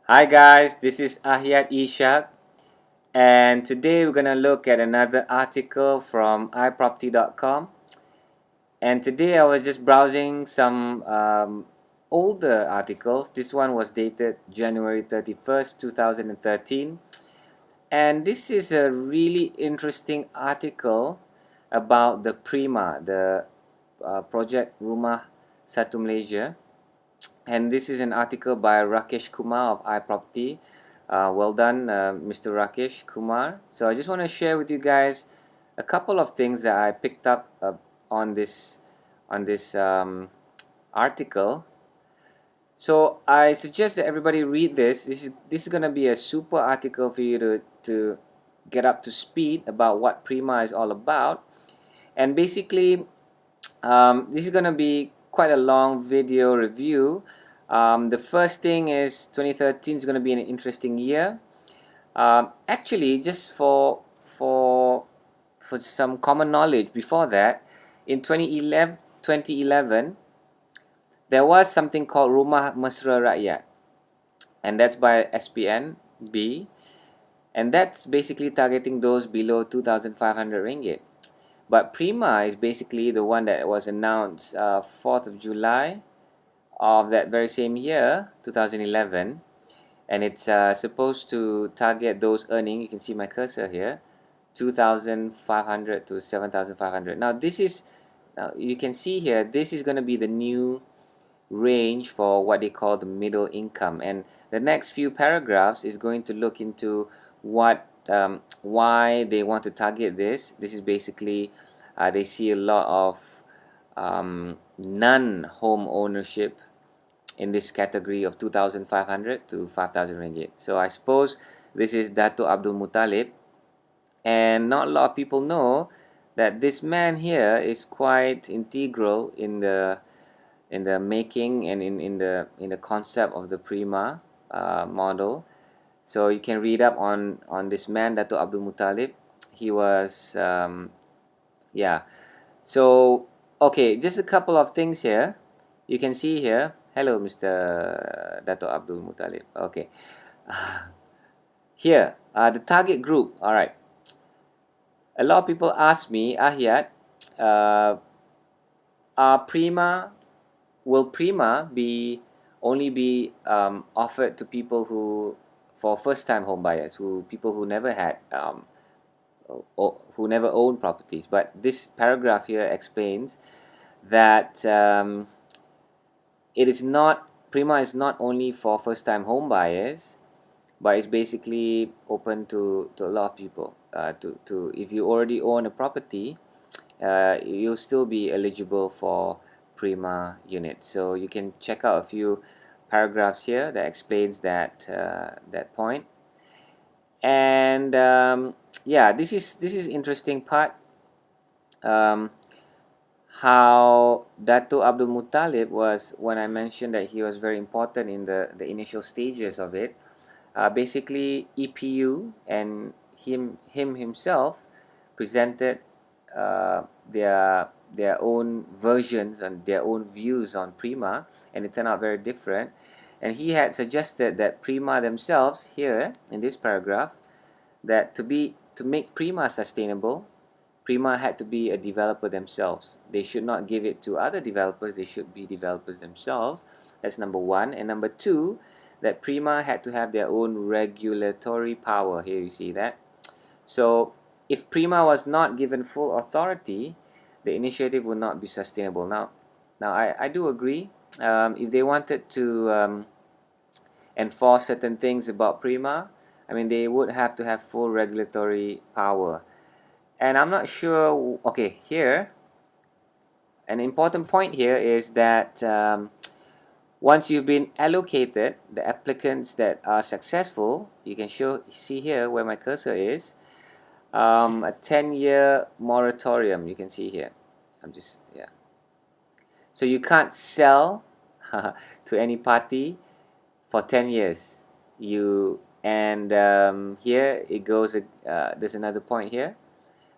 Hi guys, this is Ahyat Ishak, and today we're gonna look at another article from iProperty.com. And today I was just browsing some older articles. This one was dated January 31st, 2013, and this is a really interesting article about the Prima, the project Rumah Satu Malaysia. And this is an article by Rakesh Kumar of iProperty. Well done, Mr. Rakesh Kumar. So I just want to share with you guys a couple of things that I picked up on this article. So I suggest that everybody read this. This is going to be a super article for you to get up to speed about what Prima is all about. And basically, this is going to be quite a long video review. The first thing is 2013 is going to be an interesting year. Actually, just for some common knowledge, before that, in 2011, there was something called Rumah Mesra Rakyat, and that's by SPNB, and that's basically targeting those below 2,500 ringgit. But Prima is basically the one that was announced 4th of July of that very same year, 2011, and it's supposed to target those earning, you can see my cursor here, 2,500 to 7,500. Now you can see here, this is going to be the new range for what they call the middle income, and the next few paragraphs is going to look into why they want to target this. This is basically they see a lot of non-home ownership in this category of 2,500 to 5,000 ringgit. So I suppose this is Dato Abdul Muttalib, and not a lot of people know that this man here is quite integral in the making and in the concept of the Prima model. So you can read up on this man, Dato Abdul Muttalib. He was yeah. So okay, just a couple of things here. You can see here. Hello, Mr. Dato Abdul Muttalib. Okay. Here, the target group. All right. A lot of people ask me, Ahyat, will Prima only be offered to people for first-time home buyers, people who never had who never owned properties? But this paragraph here explains that Prima is not only for first-time home buyers, but it's basically open to a lot of people. If you already own a property, you'll still be eligible for Prima units. So you can check out a few paragraphs here that explains that point. And yeah, this is interesting part. How Dato Abdul Muttalib was, when I mentioned that he was very important in the initial stages of it. Basically, EPU and himself presented their own versions and their own views on Prima, and it turned out very different. And he had suggested that Prima themselves, here in this paragraph, that to make Prima sustainable, Prima had to be a developer themselves. They should not give it to other developers. They should be developers themselves. That's number one. And number two, that Prima had to have their own regulatory power. Here you see that. So if Prima was not given full authority, the initiative would not be sustainable. Now I do agree. If they wanted to enforce certain things about Prima, I mean, they would have to have full regulatory power. And I'm not sure, okay, here, an important point here is that once you've been allocated, the applicants that are successful, you can see here where my cursor is, a 10-year moratorium, you can see here. Yeah. So you can't sell to any party for 10 years. Here it goes, there's another point here,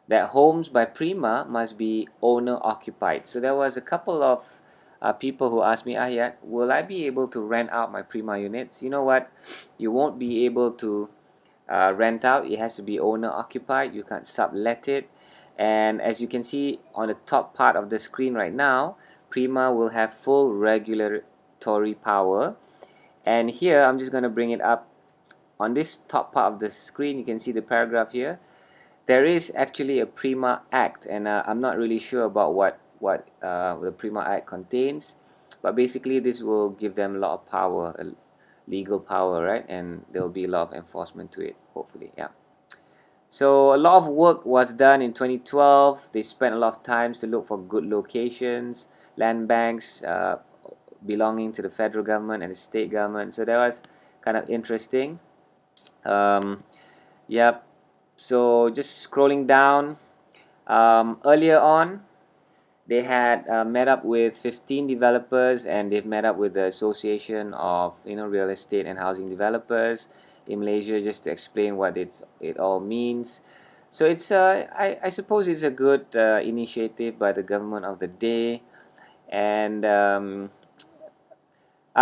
that homes by Prima must be owner occupied. So there was a couple of people who ask me, Ahyat, will I be able to rent out my Prima units? You know what? You won't be able to rent out. It has to be owner occupied. You can't sublet it. And as you can see on the top part of the screen right now, Prima will have full regulatory power. And here I'm just going to bring it up. On this top part of the screen, you can see the paragraph here. There is actually a Prima Act, and I'm not really sure about what the Prima Act contains, but basically this will give them a lot of power, legal power, right? And there will be a lot of enforcement to it, hopefully. Yeah. So a lot of work was done in 2012. They spent a lot of time to look for good locations, land banks belonging to the federal government and the state government. So that was kind of interesting. Yep. So just scrolling down, earlier on, they had met up with 15 developers, and they've met up with the Association of Real Estate and Housing Developers in Malaysia, just to explain what it all means. So it's I suppose it's a good initiative by the government of the day, and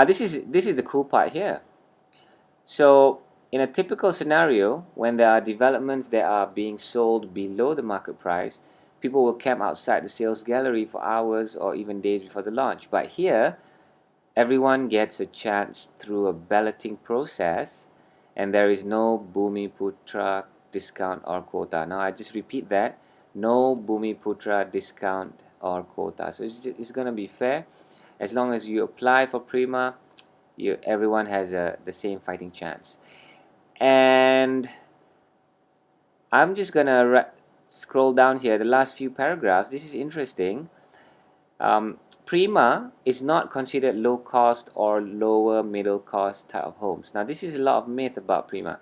this is the cool part here. So in a typical scenario, when there are developments that are being sold below the market price, people will camp outside the sales gallery for hours or even days before the launch. But here, everyone gets a chance through a balloting process, and there is no Bumiputra discount or quota. Now, I just repeat that. No Bumiputra discount or quota. So it's going to be fair. As long as you apply for Prima, everyone has the same fighting chance. And I'm just going to scroll down here, the last few paragraphs. This is interesting. Prima is not considered low cost or lower middle cost type of homes. Now, this is a lot of myth about Prima.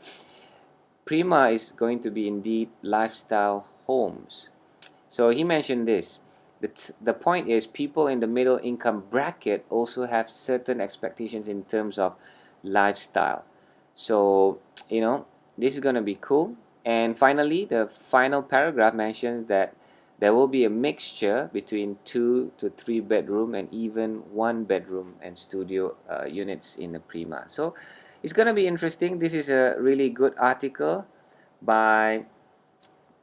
Prima is going to be indeed lifestyle homes. So he mentioned this. The point is, people in the middle income bracket also have certain expectations in terms of lifestyle. So, this is going to be cool. And finally, the final paragraph mentions that there will be a mixture between 2 to 3 bedroom and even 1 bedroom and studio units in the Prima. So it's going to be interesting. This is a really good article by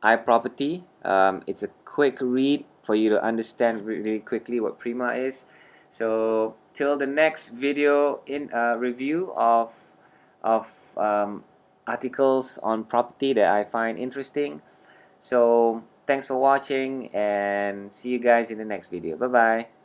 iProperty. It's a quick read for you to understand really quickly what Prima is. So till the next video in review of articles on property that I find interesting. So thanks for watching, and see you guys in the next video. Bye bye.